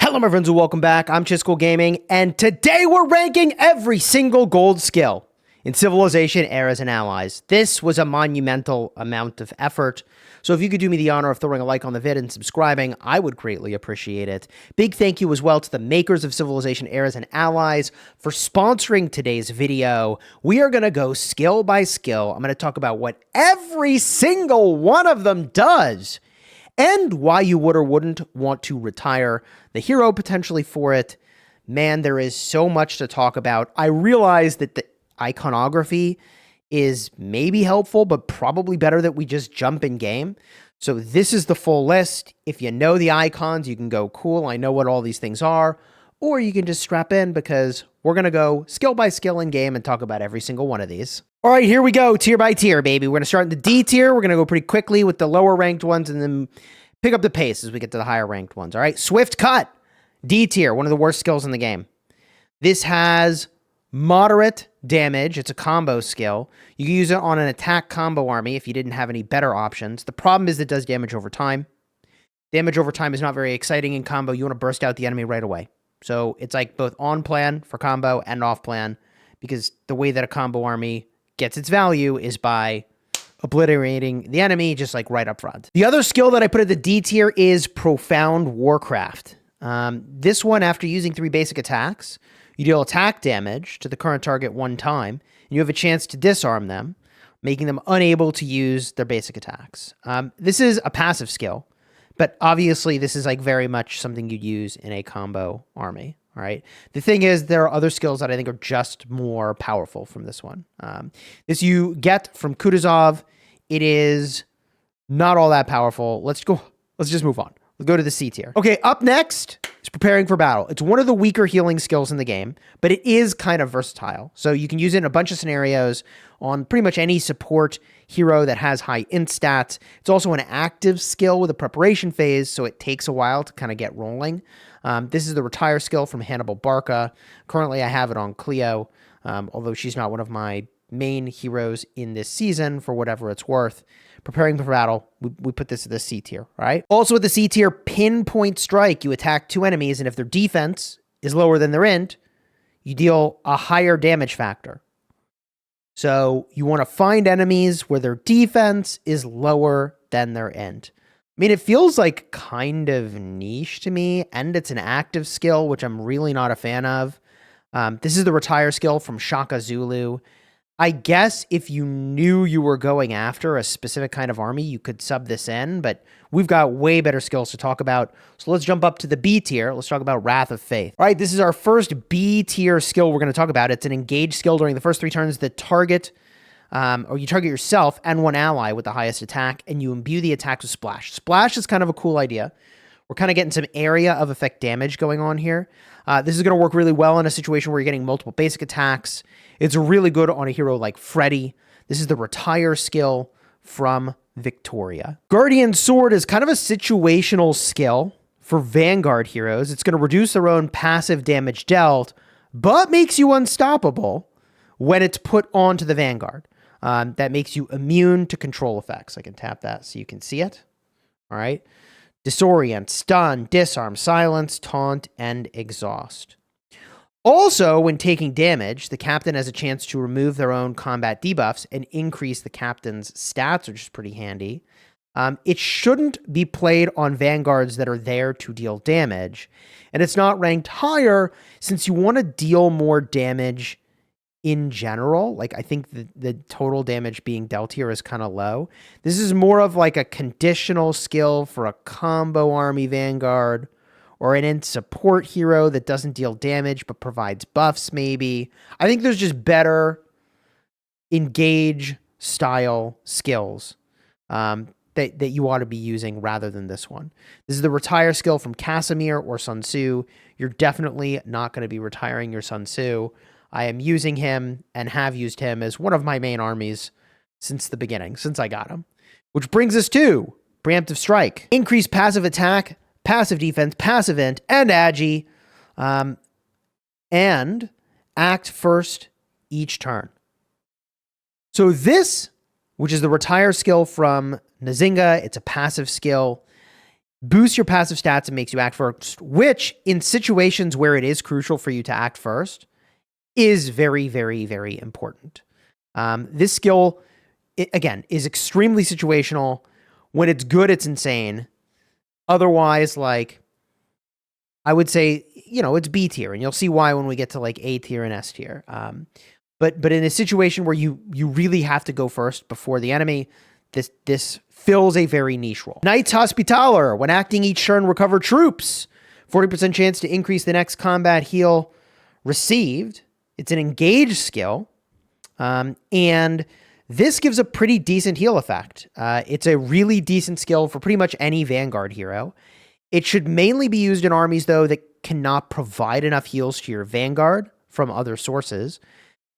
Hello my friends and welcome back. I'm Chisco Gaming and today we're ranking every single gold skill in Civilization Eras and Allies. This was a monumental amount of effort, so if you could do me the honor of throwing a like on the vid and subscribing, I would greatly appreciate it. Big thank you as well to the makers of Civilization Eras and Allies for sponsoring today's video. We are going to go skill by skill. I'm going to talk about what every single one of them does and why you would or wouldn't want to retire the hero potentially for it. Man, there is so much to talk about. I realize that the iconography is maybe helpful, but probably better that we just jump in game. So this is the full list. If you know the icons, you can go, cool, I know what all these things are. Or you can just strap in because we're going to go skill by skill in game and talk about every single one of these. All right, here we go, tier by tier, baby. We're going to start in the D tier. We're going to go pretty quickly with the lower ranked ones and then pick up the pace as we get to the higher ranked ones. All right, Swift Cut, D tier, one of the worst skills in the game. This has moderate damage. It's a combo skill. You can use it on an attack combo army if you didn't have any better options. The problem is it does damage over time. Damage over time is not very exciting in combo. You want to burst out the enemy right away. So it's like both on plan for combo and off plan, because the way that a combo army gets its value is by obliterating the enemy just like right up front. The other skill that I put at the D tier is Profound Warcraft. This one, after using 3 basic attacks, you deal attack damage to the current target 1 time, and you have a chance to disarm them, making them unable to use their basic attacks. This is a passive skill, but obviously this is like very much something you'd use in a combo army. All right. The thing is, there are other skills that I think are just more powerful from this one. This you get from Kutuzov. It is not all that powerful. Let's just move on. Let's go to the C tier. Okay, up next is Preparing for Battle. It's one of the weaker healing skills in the game, but it is kind of versatile. So you can use it in a bunch of scenarios on pretty much any support hero that has high int stats. It's also an active skill with a preparation phase, so it takes a while to kind of get rolling. This is the retire skill from Hannibal Barca. Currently, I have it on Cleo, although she's not one of my main heroes in this season for whatever it's worth. Preparing for Battle, we put this at the C tier, all right? Also at the C tier, Pinpoint Strike. You attack 2 enemies, and if their defense is lower than their int, you deal a higher damage factor. So you want to find enemies where their defense is lower than their int. I mean, it feels like kind of niche to me, and it's an active skill, which I'm really not a fan of. This is the retire skill from Shaka Zulu. I guess if you knew you were going after a specific kind of army, you could sub this in, but we've got way better skills to talk about. So let's jump up to the B tier. Let's talk about Wrath of Faith. All right, this is our first B tier skill we're going to talk about. It's an engaged skill during the first 3 turns that target, or you target yourself and 1 ally with the highest attack, and you imbue the attack with Splash. Splash is kind of a cool idea. We're kind of getting some area of effect damage going on here. This is going to work really well in a situation where you're getting multiple basic attacks. It's really good on a hero like Freddy. This is the retire skill from Victoria. Guardian Sword is kind of a situational skill for Vanguard heroes. It's going to reduce their own passive damage dealt, but makes you unstoppable when it's put onto the Vanguard. That makes you immune to control effects. I can tap that so you can see it. All right. Disorient, Stun, Disarm, Silence, Taunt, and Exhaust. Also, when taking damage, the captain has a chance to remove their own combat debuffs and increase the captain's stats, which is pretty handy. It shouldn't be played on Vanguards that are there to deal damage, and it's not ranked higher since you want to deal more damage in general. Like, I think the total damage being dealt here is kind of low. This is more of like a conditional skill for a combo army Vanguard, or an int support hero that doesn't deal damage but provides buffs maybe. I think there's just better engage style skills that you ought to be using rather than this one. This is the retire skill from Casimir or Sun Tzu. You're definitely not going to be retiring your Sun Tzu. I am using him and have used him as one of my main armies since the beginning, since I got him. Which brings us to Preemptive Strike. Increase passive attack, passive defense, passive int, and agi, and act first each turn. So this, which is the retire skill from Nzinga, it's a passive skill. boosts your passive stats and makes you act first, which in situations where it is crucial for you to act first is very, very, very important. This skill, again, is extremely situational. When it's good, it's insane. Otherwise, like, I would say, it's B tier, and you'll see why when we get to like A tier and S tier. But in a situation where you really have to go first before the enemy, this fills a very niche role. Knights Hospitaller. When acting each turn, recover troops. 40% chance to increase the next combat heal received. It's an engaged skill. And this gives a pretty decent heal effect. It's a really decent skill for pretty much any Vanguard hero. It should mainly be used in armies, though, that cannot provide enough heals to your Vanguard from other sources.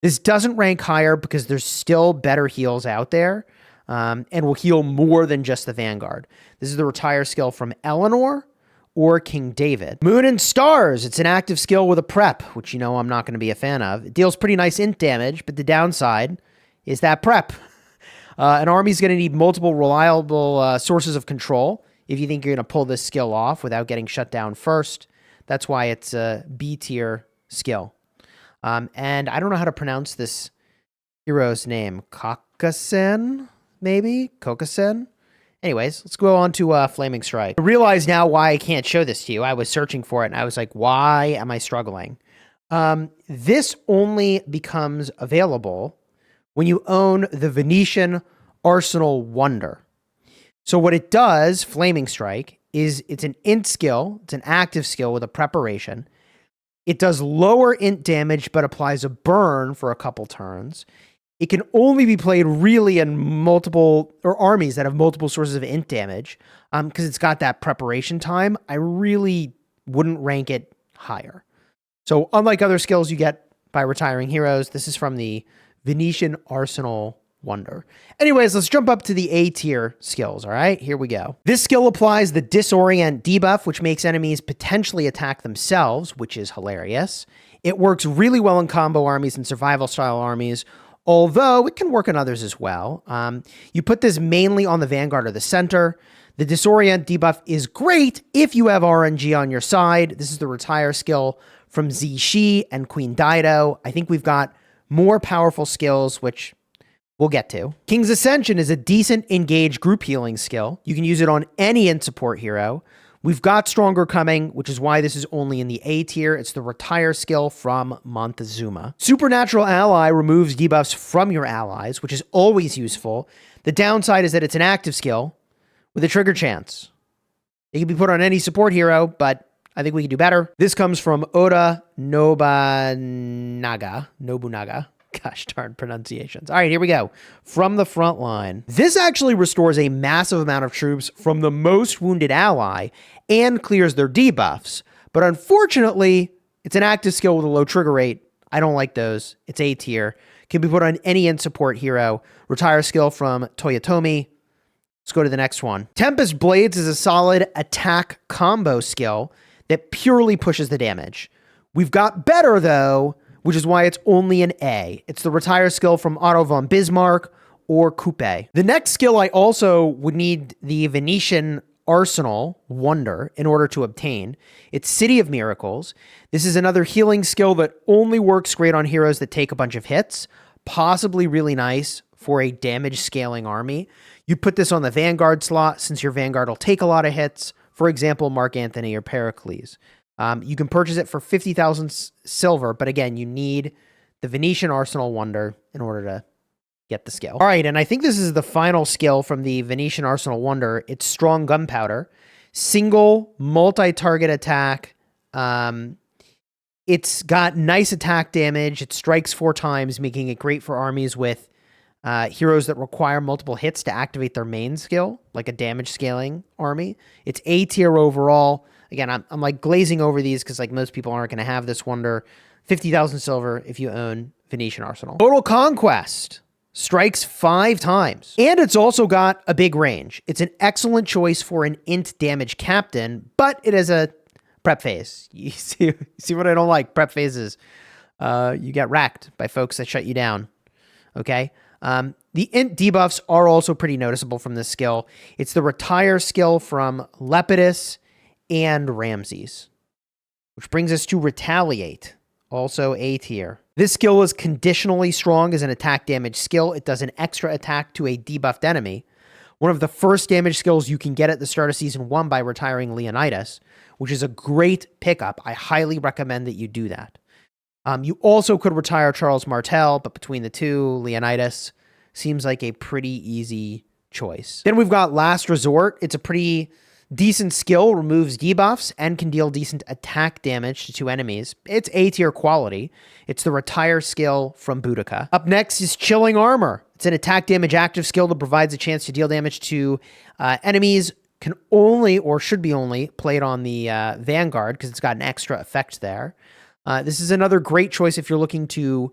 This doesn't rank higher because there's still better heals out there, and will heal more than just the Vanguard. This is the retire skill from Eleanor or King David. Moon and Stars. It's an active skill with a prep, which I'm not going to be a fan of. It deals pretty nice int damage, but the downside is that prep. An army's going to need multiple reliable sources of control if you think you're going to pull this skill off without getting shut down first. That's why it's a B tier skill. And I don't know how to pronounce this hero's name. Kokasen, maybe? Kokasen? Anyways, let's go on to Flaming Strike. I realize now why I can't show this to you. I was searching for it, and I was like, why am I struggling? This only becomes available when you own the Venetian Arsenal Wonder. So what it does, Flaming Strike, is it's an int skill. It's an active skill with a preparation. It does lower int damage, but applies a burn for a couple turns. It can only be played really in multiple, or armies that have multiple sources of int damage, because it's got that preparation time. I really wouldn't rank it higher. So unlike other skills you get by retiring heroes, this is from the Venetian Arsenal Wonder. Anyways, let's jump up to the A tier skills, all right? Here we go. This skill applies the Disorient debuff, which makes enemies potentially attack themselves, which is hilarious. It works really well in combo armies and survival-style armies, although it can work on others as well. You put this mainly on the Vanguard or the center. The Disorient debuff is great if you have RNG on your side. This is the retire skill from Zishi and Queen Dido. I think we've got more powerful skills, which we'll get to. King's Ascension is a decent engaged group healing skill. You can use it on any int support hero. We've got Stronger coming, which is why this is only in the A tier. It's the retire skill from Montezuma. Supernatural Ally removes debuffs from your allies, which is always useful. The downside is that it's an active skill with a trigger chance. It can be put on any support hero, but I think we can do better. This comes from Oda Nobunaga. Gosh darn pronunciations. All right, here we go. From the front line. This actually restores a massive amount of troops from the most wounded ally and clears their debuffs. But unfortunately, it's an active skill with a low trigger rate. I don't like those. It's A tier. Can be put on any int support hero. Retire skill from Toyotomi. Let's go to the next one. Tempest Blades is a solid attack combo skill that purely pushes the damage. We've got better, though, which is why it's only an A. It's the retire skill from Otto von Bismarck or Coupe. The next skill I also would need the Venetian Arsenal Wonder in order to obtain. It's City of Miracles. This is another healing skill that only works great on heroes that take a bunch of hits, possibly really nice for a damage scaling army. You put this on the Vanguard slot since your Vanguard will take a lot of hits. For example, Mark Antony or Pericles. You can purchase it for 50,000 silver, but again, you need the Venetian Arsenal Wonder in order to get the skill. All right, and I think this is the final skill from the Venetian Arsenal Wonder. It's Strong Gunpowder. Single, multi-target attack. It's got nice attack damage. It strikes 4 times, making it great for armies with heroes that require multiple hits to activate their main skill, like a damage scaling army. It's A tier overall. Again, I'm like glazing over these because like most people aren't going to have this wonder. 50,000 silver if you own Venetian Arsenal. Total Conquest strikes 5 times. And it's also got a big range. It's an excellent choice for an int damage captain, but it has a prep phase. You see what I don't like? Prep phases. You get racked by folks that shut you down. Okay? The int debuffs are also pretty noticeable from this skill. It's the retire skill from Lepidus and Ramses, which brings us to retaliate, also A tier. This skill is conditionally strong as an attack damage skill. It does an extra attack to a debuffed enemy. One of the first damage skills you can get at the start of Season 1 by retiring Leonidas, which is a great pickup. I highly recommend that you do that. You also could retire Charles Martel, but between the two, Leonidas seems like a pretty easy choice. Then we've got Last Resort. It's a pretty decent skill, removes debuffs, and can deal decent attack damage to two enemies. It's A tier quality. It's the retire skill from Boudica. Up next is Chilling Armor. It's an attack damage active skill that provides a chance to deal damage to enemies. Can only, or should be only, played on the Vanguard because it's got an extra effect there. This is another great choice if you're looking to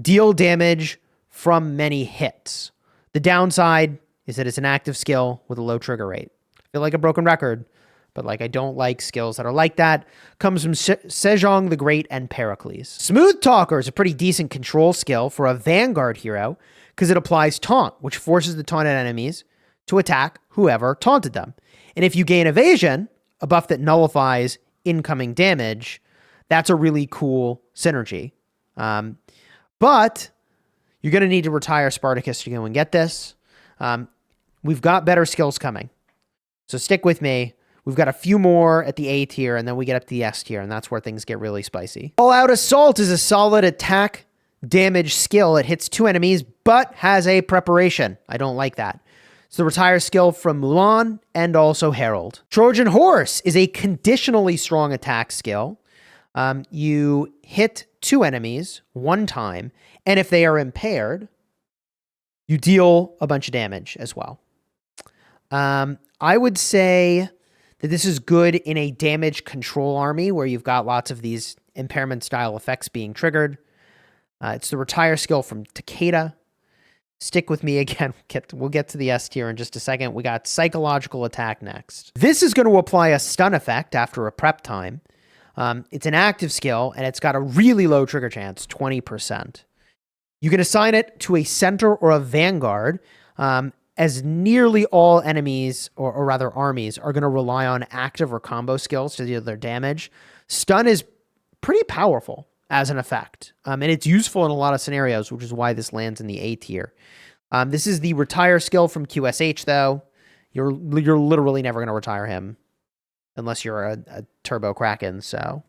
deal damage from many hits. The downside is that it's an active skill with a low trigger rate. I feel like a broken record, but I don't like skills that are like that. Comes from Sejong the Great and Pericles. Smooth Talker is a pretty decent control skill for a Vanguard hero because it applies Taunt, which forces the taunted enemies to attack whoever taunted them. And if you gain Evasion, a buff that nullifies incoming damage, that's a really cool synergy. But you're going to need to retire Spartacus to go and get this. We've got better skills coming. So stick with me. We've got a few more at the A tier, and then we get up to the S tier, and that's where things get really spicy. All-Out Assault is a solid attack damage skill. It hits two enemies, but has a preparation. I don't like that. It's the retire skill from Mulan and also Herald. Trojan Horse is a conditionally strong attack skill. You hit two enemies one time, and if they are impaired, you deal a bunch of damage as well. I would say that this is good in a damage control army where you've got lots of these impairment style effects being triggered. It's the retire skill from Takeda. Stick with me again. We'll get to the S tier in just a second. We got Psychological Attack next. This is going to apply a stun effect after a prep time. It's an active skill, and it's got a really low trigger chance, 20%. You can assign it to a center or a vanguard, as nearly all enemies, or rather armies, are going to rely on active or combo skills to deal their damage. Stun is pretty powerful as an effect, and it's useful in a lot of scenarios, which is why this lands in the A tier. This is the retire skill from QSH, though. You're literally never going to retire him unless you're a Turbo Kraken, so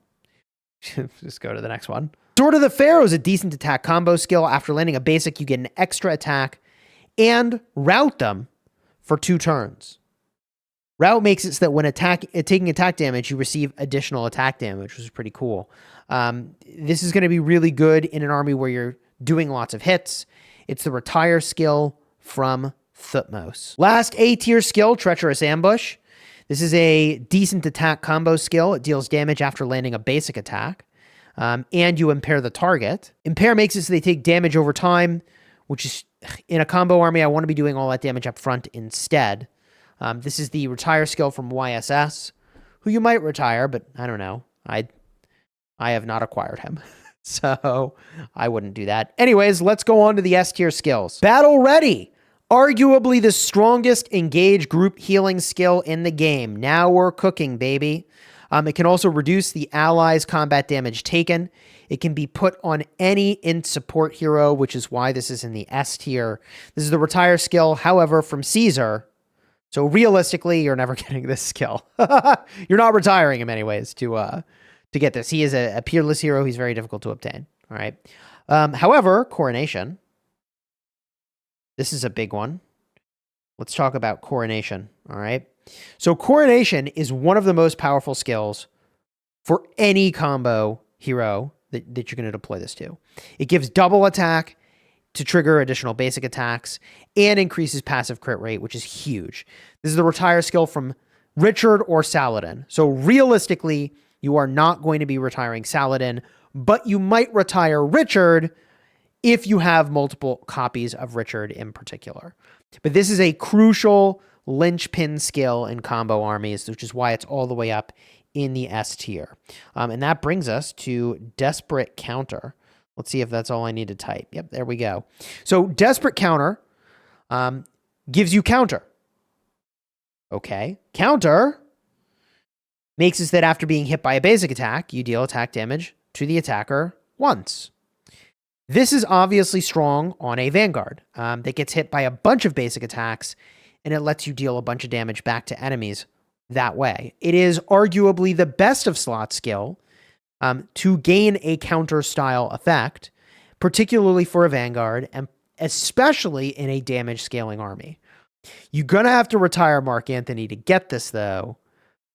just go to the next one. Sword of the Pharaoh is a decent attack combo skill. After landing a basic, you get an extra attack and route them for 2 turns. Route makes it so that when taking attack damage, you receive additional attack damage, which is pretty cool. This is going to be really good in an army where you're doing lots of hits. It's the retire skill from Thutmose. Last A tier skill, Treacherous Ambush. This is a decent attack combo skill. It deals damage after landing a basic attack, and you impair the target. Impair makes it so they take damage over time, which is, in a combo army, I want to be doing all that damage up front instead. This is the retire skill from YSS, who you might retire, but I don't know. I have not acquired him, so I wouldn't do that. Anyways, let's go on to the S tier skills. Battle Ready. Arguably the strongest engage group healing skill in the game. Now we're cooking, baby. It can also reduce the allies' combat damage taken. It can be put on any int support hero, which is why this is in the S tier. This is the retire skill, however, from Caesar. So realistically, you're never getting this skill. You're not retiring him anyways to get this. He is a peerless hero. He's very difficult to obtain. All right. However, Coronation. This is a big one. Let's talk about Coronation, all right? So Coronation is one of the most powerful skills for any combo hero that you're going to deploy this to. It gives double attack to trigger additional basic attacks and increases passive crit rate, which is huge. This is the retire skill from Richard or Saladin. So realistically, you are not going to be retiring Saladin, but you might retire Richard if you have multiple copies of Richard in particular. But this is a crucial linchpin skill in combo armies, which is why it's all the way up in the S tier. And that brings us to Desperate Counter. Let's see if that's all I need to type. Yep, there we go. So Desperate Counter gives you counter. Okay. Counter makes it that after being hit by a basic attack, you deal attack damage to the attacker once. This is obviously strong on a Vanguard that gets hit by a bunch of basic attacks, and it lets you deal a bunch of damage back to enemies that way. It is arguably the best of slot skill to gain a counter-style effect, particularly for a Vanguard, and especially in a damage scaling army. You're going to have to retire Mark Anthony to get this, though.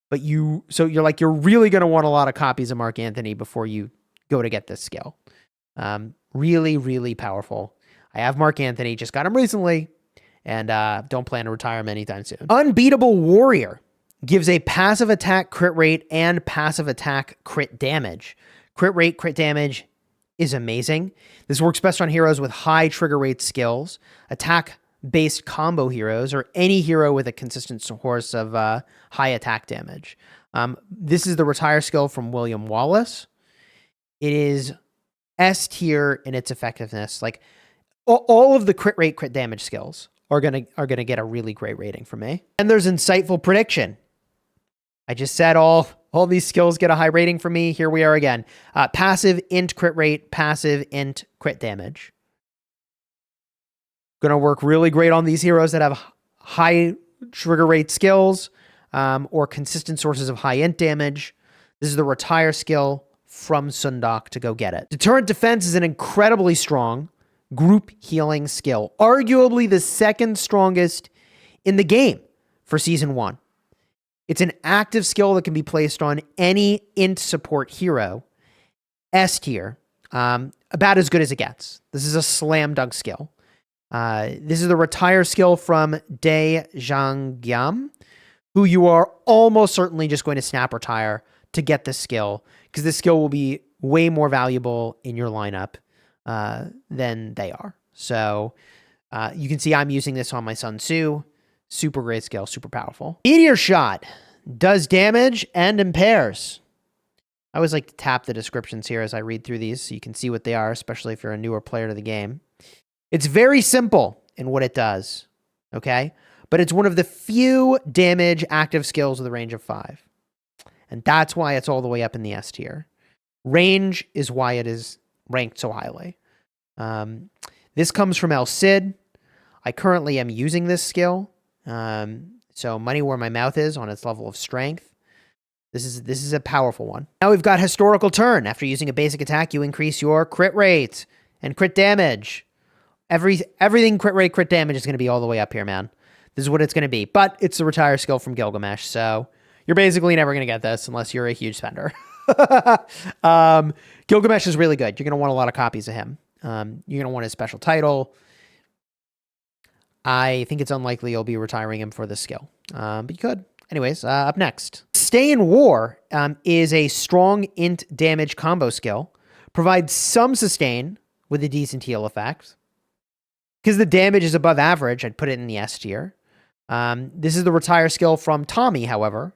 But you're really going to want a lot of copies of Mark Anthony before you go to get this skill. Really, really powerful. I have Mark Anthony, just got him recently, and don't plan to retire him anytime soon. Unbeatable Warrior gives a passive attack crit rate and passive attack crit damage. Crit rate, crit damage is amazing. This works best on heroes with high trigger rate skills, attack-based combo heroes, or any hero with a consistent source of high attack damage. This is the retire skill from William Wallace. It is S tier in its effectiveness. Like all of the crit rate, crit damage skills are gonna get a really great rating from me. And there's Insightful Prediction. I just said all these skills get a high rating from me. Here we are again. Passive int crit rate, passive int crit damage. Going to work really great on these heroes that have high trigger rate skills or consistent sources of high int damage. This is the retire skill from Sundok to go get it. Deterrent Defense is an incredibly strong group healing skill, arguably the second strongest in the game for Season 1. It's an active skill that can be placed on any int support hero. S tier, about as good as it gets. This is a slam dunk skill. This is the retire skill from Dae Zhangyam, who you are almost certainly just going to snap retire to get this skill, because this skill will be way more valuable in your lineup than they are. So you can see I'm using this on my Sun Tzu. Super great skill, super powerful. Meteor Shot does damage and impairs. I always like to tap the descriptions here as I read through these so you can see what they are, especially if you're a newer player to the game. It's very simple in what it does, okay? But it's one of the few damage active skills with a range of 5. And that's why it's all the way up in the S tier. Range is why it is ranked so highly. This comes from El Cid. I currently am using this skill. So Money Where My Mouth Is on its level of strength. This is a powerful one. Now we've got Historical Turn. After using a basic attack, you increase your crit rate and crit damage. Everything crit rate, crit damage is going to be all the way up here, man. This is what it's going to be. But it's the retire skill from Gilgamesh, so you're basically never going to get this unless you're a huge spender. Gilgamesh is really good. You're going to want a lot of copies of him. You're going to want his special title. I think it's unlikely you'll be retiring him for this skill, but you could. Anyways, up next. Stay in War is a strong int damage combo skill. Provides some sustain with a decent heal effect. Because the damage is above average, I'd put it in the S tier. This is the retire skill from Tommy, however,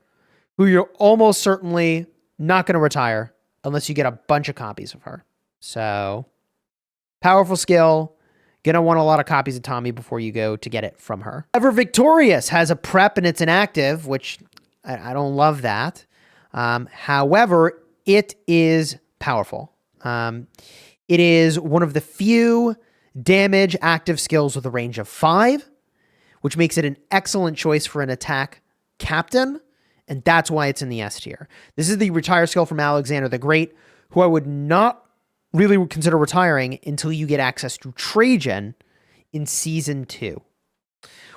who you're almost certainly not going to retire unless you get a bunch of copies of her. So, powerful skill. Gonna want a lot of copies of Tommy before you go to get it from her. Ever Victorious has a prep and it's an active, which I don't love that. However, it is powerful. It is one of the few damage active skills with a range of 5, which makes it an excellent choice for an attack captain, and that's why it's in the S tier. This is the retire skill from Alexander the Great, who I would not really would consider retiring until you get access to Trajan in Season 2.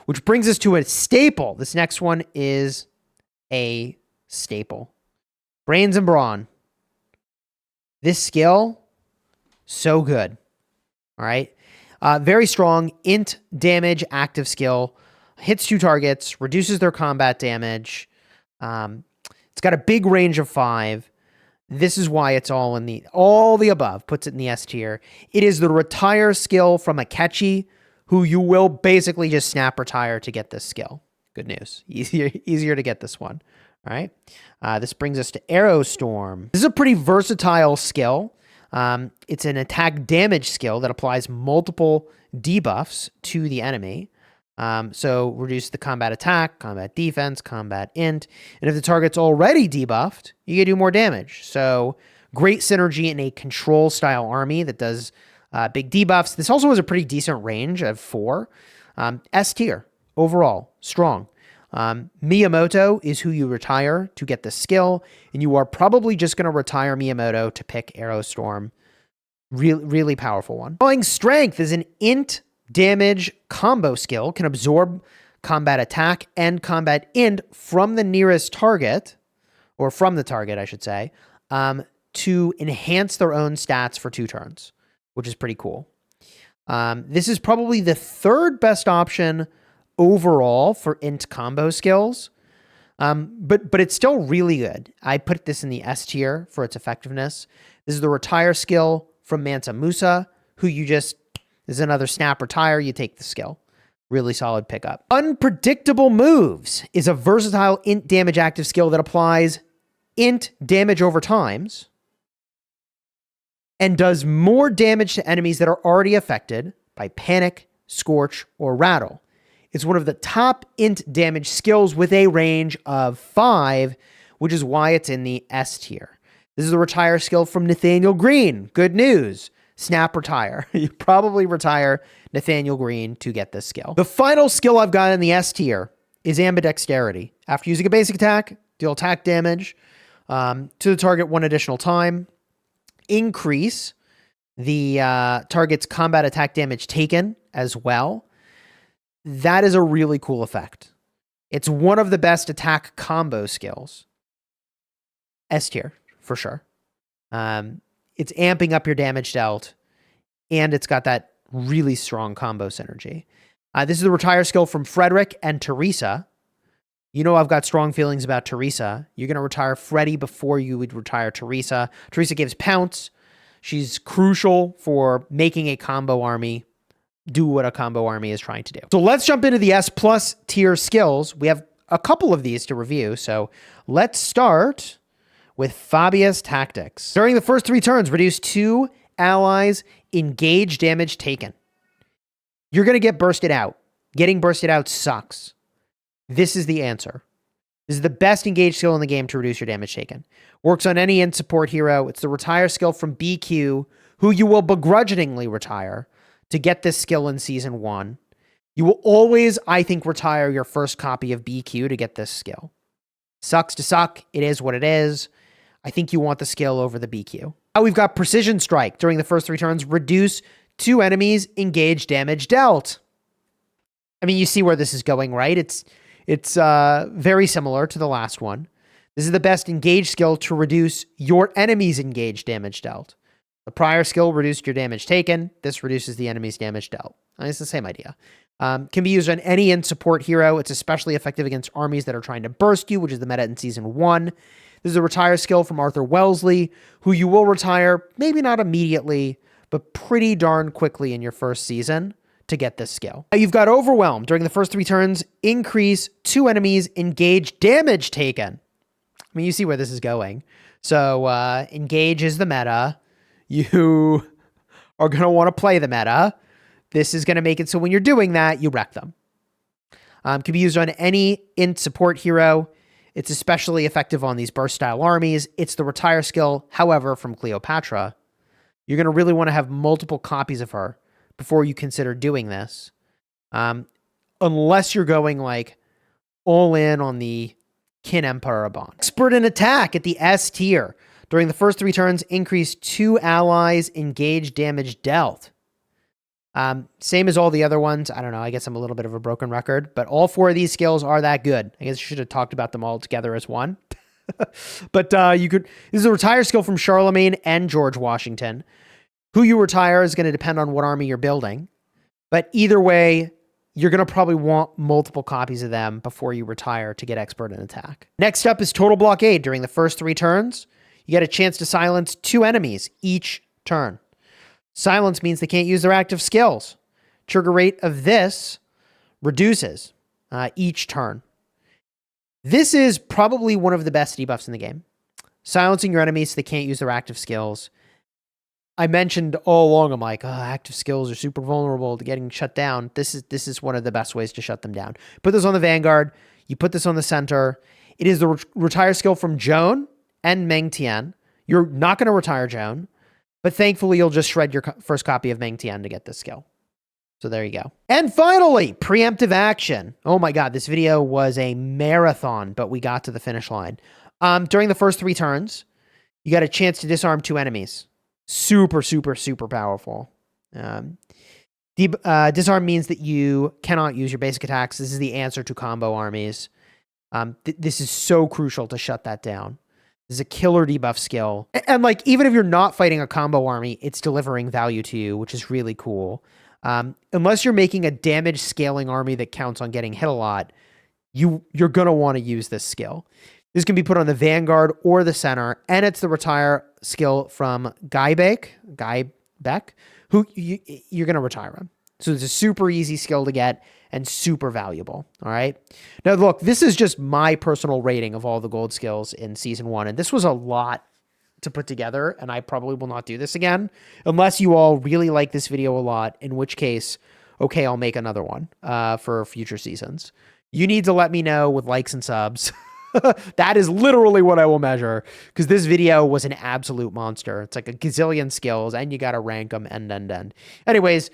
Which brings us to a staple. This next one is a staple. Brains and Brawn. This skill, so good. All right? Very strong int damage active skill. Hits 2 targets, reduces their combat damage. It's got a big range of 5. This is why it's all the above, puts it in the S tier. It is the retire skill from Akechi, who you will basically just snap retire to get this skill. Good news. Easier to get this one. All right. This brings us to Arrow Storm. This is a pretty versatile skill. It's an attack damage skill that applies multiple debuffs to the enemy. So reduce the combat attack, combat defense, combat int. And if the target's already debuffed, you can do more damage. So great synergy in a control style army that does big debuffs. This also has a pretty decent range of 4. S tier overall, strong. Miyamoto is who you retire to get the skill, and you are probably just going to retire Miyamoto to pick Aerostorm. Really powerful one. Drawing Strength is an int damage combo skill, can absorb combat attack and combat int from the nearest target, or from the target, I should say, to enhance their own stats for 2 turns, which is pretty cool. This is probably the 3rd best option overall for int combo skills, but it's still really good. I put this in the S tier for its effectiveness. This is the retire skill from Mansa Musa, who you just, this is another snap retire, you take the skill. Really solid pickup. Unpredictable Moves is a versatile int damage active skill that applies int damage over times and does more damage to enemies that are already affected by Panic, Scorch, or Rattle. It's one of the top int damage skills with a range of 5, which is why it's in the S tier. This is the retire skill from Nathaniel Green. Good news. Snap retire. You probably retire Nathaniel Green to get this skill. The final skill I've got in the S tier is Ambidexterity. After using a basic attack, deal attack damage to the target 1 additional time. Increase the target's combat attack damage taken as well. That is a really cool effect. It's one of the best attack combo skills. S tier, for sure. It's amping up your damage dealt, and it's got that really strong combo synergy. This is the retire skill from Frederick and Teresa. You know I've got strong feelings about Teresa. You're going to retire Freddy before you would retire Teresa. Teresa gives Pounce. She's crucial for making a combo army do what a combo army is trying to do. So let's jump into the S plus tier skills. We have a couple of these to review. So let's start with Fabius Tactics. During the first 3 turns, reduce 2 allies engage damage taken. You're going to get bursted out. Getting bursted out sucks. This is the answer. This is the best engage skill in the game to reduce your damage taken. Works on any int support hero. It's the retire skill from BQ, who you will begrudgingly retire to get this skill in Season 1. You will always, I think, retire your first copy of BQ to get this skill. Sucks to suck. It is what it is. I think you want the skill over the BQ. Now we've got Precision Strike. During the first 3 turns, reduce 2 enemies engage damage dealt. I mean, you see where this is going, right? It's very similar to the last one. This is the best engage skill to reduce your enemy's engage damage dealt. The prior skill reduced your damage taken. This reduces the enemy's damage dealt. It's the same idea. Can be used on any int support hero. It's especially effective against armies that are trying to burst you, which is the meta in Season 1. This is a retire skill from Arthur Wellesley, who you will retire, maybe not immediately, but pretty darn quickly in your first season to get this skill. Now you've got Overwhelm. During the first 3 turns, increase 2 enemies engage damage taken. I mean, you see where this is going. So engage is the meta. You are going to want to play the meta. This is going to make it so when you're doing that, you wreck them. Can be used on any int support hero. It's especially effective on these burst-style armies. It's the retire skill, however, from Cleopatra. You're going to really want to have multiple copies of her before you consider doing this. Unless you're going, like, all in on the Kin Emperor Bond. Expert in Attack at the S tier. During the first 3 turns, increase 2 allies engage damage dealt. Same as all the other ones. I don't know. I guess I'm a little bit of a broken record, but all 4 of these skills are that good. I guess I should have talked about them all together as one. But this is a retire skill from Charlemagne and George Washington. Who you retire is going to depend on what army you're building. But either way, you're going to probably want multiple copies of them before you retire to get Expert in Attack. Next up is Total Blockade. During the first 3 turns, you get a chance to silence 2 enemies each turn. Silence means they can't use their active skills. Trigger rate of this reduces each turn. This is probably one of the best debuffs in the game. Silencing your enemies so they can't use their active skills. I mentioned all along, I'm like, oh, active skills are super vulnerable to getting shut down. This is one of the best ways to shut them down. Put this on the Vanguard. You put this on the center. It is the retire skill from Joan and Meng Tian. You're not going to retire Joan, but thankfully you'll just shred your first copy of Meng Tian to get this skill. So there you go. And finally, preemptive action. Oh my God, this video was a marathon, but we got to the finish line. During the first 3 turns, you got a chance to disarm 2 enemies. Super, super, super powerful. Disarm means that you cannot use your basic attacks. This is the answer to combo armies. This is so crucial to shut that down. This is a killer debuff skill. And like, even if you're not fighting a combo army, it's delivering value to you, which is really cool. Unless you're making a damage scaling army that counts on getting hit a lot, you're going to want to use this skill. This can be put on the Vanguard or the center, and it's the retire skill from Guy Beck, who you're going to retire him. So it's a super easy skill to get and super valuable. All right. Now, look, this is just my personal rating of all the gold skills in Season 1, and this was a lot to put together, and I probably will not do this again unless you all really like this video a lot, in which case, okay, I'll make another one for future seasons. You need to let me know with likes and subs. That is literally what I will measure, because this video was an absolute monster. It's like a gazillion skills, and you got to rank them end. Anyways,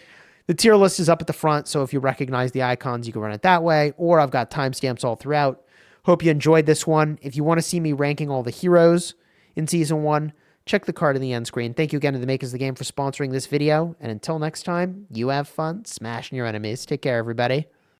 the tier list is up at the front, so if you recognize the icons, you can run it that way, or I've got timestamps all throughout. Hope you enjoyed this one. If you want to see me ranking all the heroes in Season 1, check the card in the end screen. Thank you again to the makers of the game for sponsoring this video, and until next time, you have fun smashing your enemies. Take care, everybody.